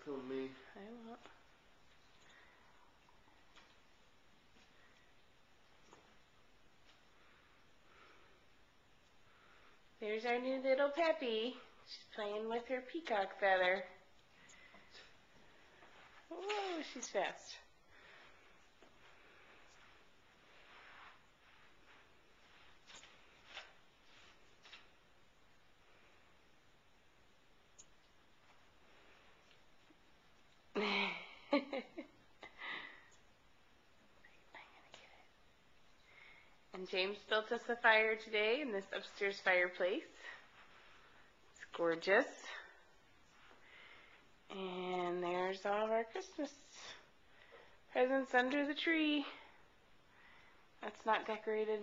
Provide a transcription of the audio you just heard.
film me. I won't. There's our new little Peppy. She's playing with her peacock feather. Whoa, she's fast. And James built us a fire today in this upstairs fireplace. It's gorgeous. And there's all of our Christmas presents under the tree. That's not decorated.